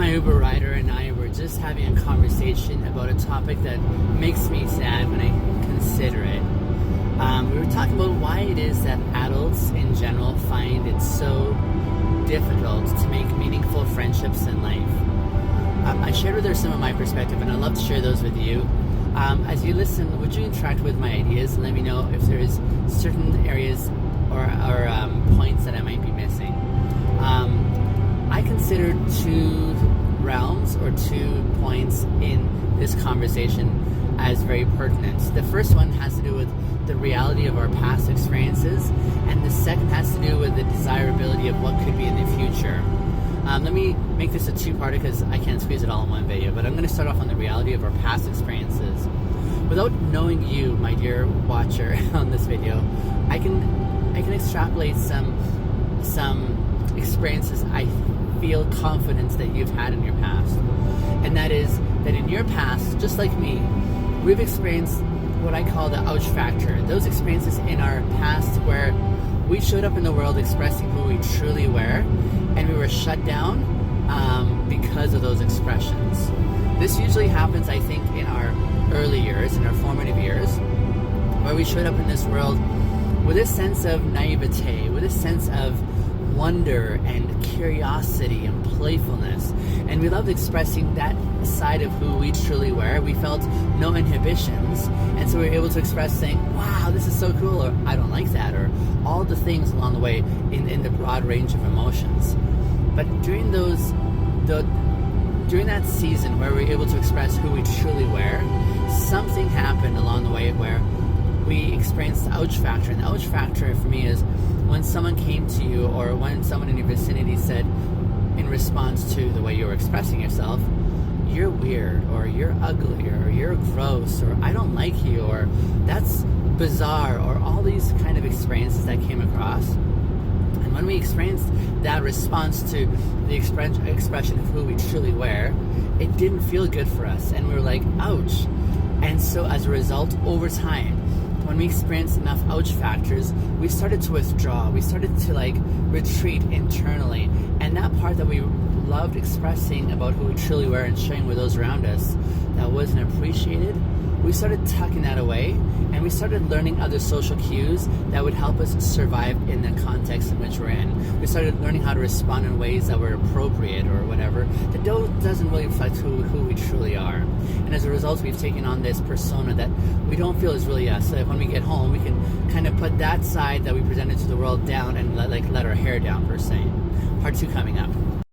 My Uber rider and I were just having a conversation about a topic that makes me sad when I consider it. We were talking about why it is that adults in general find it so difficult to make meaningful friendships in life. I shared with her some of my perspective, and I'd love to share those with you. As you listen, would you interact with my ideas and let me know if there's certain areas or points that I might be missing? I consider two realms or 2 points in this conversation as very pertinent. The first one has to do with the reality of our past experiences, and the second has to do with the desirability of what could be in the future. Let me make this a two-parter because I can't squeeze it all in one video, but I'm going to start off on the reality of our past experiences. Without knowing you, my dear watcher, on this video, I can extrapolate some experiences I feel confidence that you've had in your past. And that is that in your past, just like me, we've experienced what I call the ouch factor. Those experiences in our past where we showed up in the world expressing who we truly were, and we were shut down because of those expressions. This usually happens, I think, in our early years, in our formative years, where we showed up in this world with a sense of naivete, with a sense of wonder and curiosity and playfulness, and we loved expressing that side of who we truly were. We felt no inhibitions, and so we were able to express saying, wow, this is so cool, or I don't like that, or all the things along the way in the broad range of emotions. But during that season where we were able to express who we truly were, something happened along the way where we experienced the ouch factor. And the ouch factor for me is when someone came to you, or when someone in your vicinity said, in response to the way you were expressing yourself, you're weird, or you're ugly, or you're gross, or I don't like you, or that's bizarre, or all these kind of experiences that came across. And when we experienced that response to the expression of who we truly were, it didn't feel good for us, and we were like, ouch. And so as a result, over time, when we experienced enough ouch factors, we started to withdraw. We started to retreat internally. And that part that we loved expressing about who we truly were and sharing with those around us that wasn't appreciated, we started tucking that away, and we started learning other social cues that would help us survive in the context in which we're in. We started learning how to respond in ways that were appropriate or whatever, that doesn't really reflect who we truly are. And as a result, we've taken on this persona that we don't feel is really us. So that when we get home, we can kind of put that side that we presented to the world down and let our hair down, per se. Part 2 coming up.